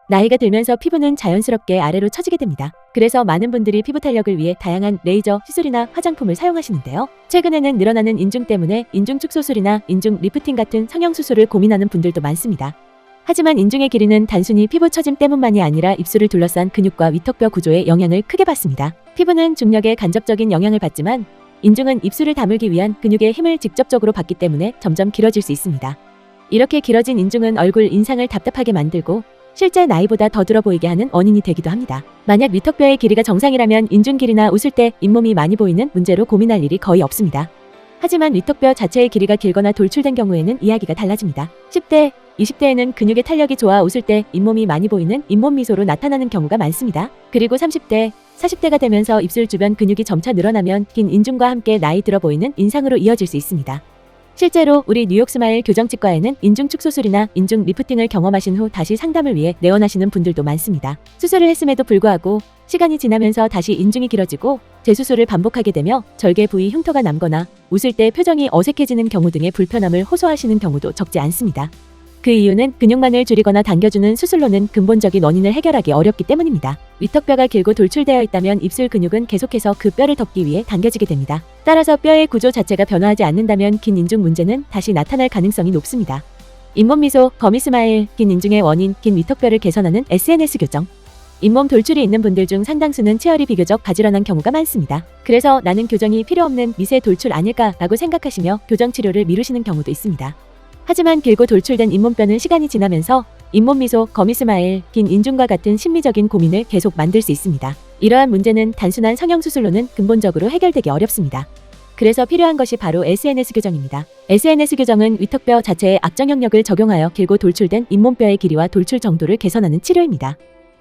나이가 들면서 피부는 자연스럽게 아래로 처지게 됩니다. 그래서 많은 분들이 피부 탄력을 위해 다양한 레이저, 시술이나 화장품을 사용하시는데요. 최근에는 늘어나는 인중 때문에 인중 축소술이나 인중 리프팅 같은 성형수술을 고민하는 분들도 많습니다. 하지만 인중의 길이는 단순히 피부 처짐 때문만이 아니라 입술을 둘러싼 근육과 위턱뼈 구조에 영향을 크게 받습니다. 피부는 중력에 간접적인 영향을 받지만 인중은 입술을 다물기 위한 근육의 힘을 직접적으로 받기 때문에 점점 길어질 수 있습니다. 이렇게 길어진 인중은 얼굴 인상을 답답하게 만들고 실제 나이보다 더 들어 보이게 하는 원인이 되기도 합니다. 만약 위턱뼈의 길이가 정상이라면 인중 길이나 웃을 때 잇몸이 많이 보이는 문제로 고민할 일이 거의 없습니다. 하지만 위턱뼈 자체의 길이가 길거나 돌출된 경우에는 이야기가 달라집니다. 10대, 20대에는 근육의 탄력이 좋아 웃을 때 잇몸이 많이 보이는 잇몸 미소로 나타나는 경우가 많습니다. 그리고 30대, 40대가 되면서 입술 주변 근육이 점차 늘어나면 긴 인중과 함께 나이 들어 보이는 인상으로 이어질 수 있습니다. 실제로 우리 뉴욕 스마일 교정치과에는 인중 축소술이나 인중 리프팅을 경험하신 후 다시 상담을 위해 내원하시는 분들도 많습니다. 수술을 했음에도 불구하고 시간이 지나면서 다시 인중이 길어지고 재수술을 반복하게 되며 절개 부위 흉터가 남거나 웃을 때 표정이 어색해지는 경우 등의 불편함을 호소하시는 경우도 적지 않습니다. 그 이유는 근육만을 줄이거나 당겨주는 수술로는 근본적인 원인을 해결하기 어렵기 때문입니다. 위턱뼈가 길고 돌출되어 있다면 입술 근육은 계속해서 그 뼈를 덮기 위해 당겨지게 됩니다. 따라서 뼈의 구조 자체가 변화하지 않는다면 긴 인중 문제는 다시 나타날 가능성이 높습니다. 잇몸 미소, 거미 스마일, 긴 인중의 원인, 긴 위턱뼈를 개선하는 SNS 교정. 잇몸 돌출이 있는 분들 중 상당수는 체열이 비교적 가지런한 경우가 많습니다. 그래서 나는 교정이 필요 없는 미세 돌출 아닐까라고 생각하시며 교정 치료를 미루시는 경우도 있습니다. 하지만 길고 돌출된 잇몸뼈는 시간이 지나면서 잇몸 미소, 거미 스마일, 긴 인중과 같은 심리적인 고민을 계속 만들 수 있습니다. 이러한 문제는 단순한 성형수술로는 근본적으로 해결되기 어렵습니다. 그래서 필요한 것이 바로 SNS 교정입니다. SNS 교정은 위턱뼈 자체에 악정 영역을 적용하여 길고 돌출된 잇몸뼈의 길이와 돌출 정도를 개선하는 치료입니다.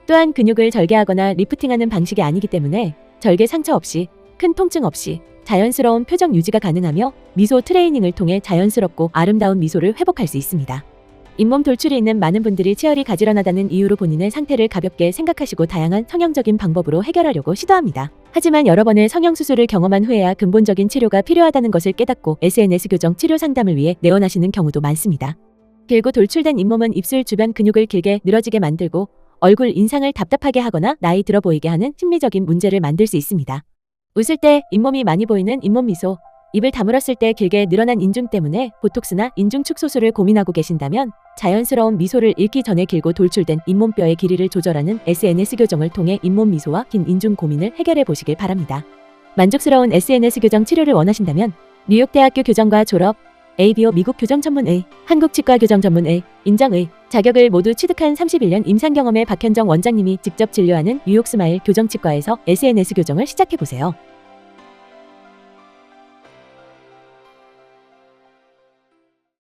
또한 근육을 절개하거나 리프팅하는 방식이 아니기 때문에 절개 상처 없이, 큰 통증 없이 자연스러운 표정 유지가 가능하며 미소 트레이닝을 통해 자연스럽고 아름다운 미소를 회복할 수 있습니다. 잇몸 돌출이 있는 많은 분들이 체열이 가지런하다는 이유로 본인의 상태를 가볍게 생각하시고 다양한 성형적인 방법으로 해결하려고 시도합니다. 하지만 여러 번의 성형수술을 경험한 후에야 근본적인 치료가 필요하다는 것을 깨닫고 SNS 교정 치료 상담을 위해 내원하시는 경우도 많습니다. 길고 돌출된 잇몸은 입술 주변 근육을 길게 늘어지게 만들고 얼굴 인상을 답답하게 하거나 나이 들어 보이게 하는 심리적인 문제를 만들 수 있습니다. 웃을 때 잇몸이 많이 보이는 잇몸 미소, 입을 다물었을 때 길게 늘어난 인중 때문에 보톡스나 인중 축소술을 고민하고 계신다면 자연스러운 미소를 잃기 전에 길고 돌출된 잇몸뼈의 길이를 조절하는 SNS 교정을 통해 잇몸 미소와 긴 인중 고민을 해결해 보시길 바랍니다. 만족스러운 SNS 교정 치료를 원하신다면 뉴욕대학교 교정과 졸업, ABO 미국 교정 전문의, 한국치과 교정 전문의, 인정의 자격을 모두 취득한 31년 임상 경험의 박현정 원장님이 직접 진료하는 뉴욕 스마일 교정치과에서 SNS 교정을 시작해보세요.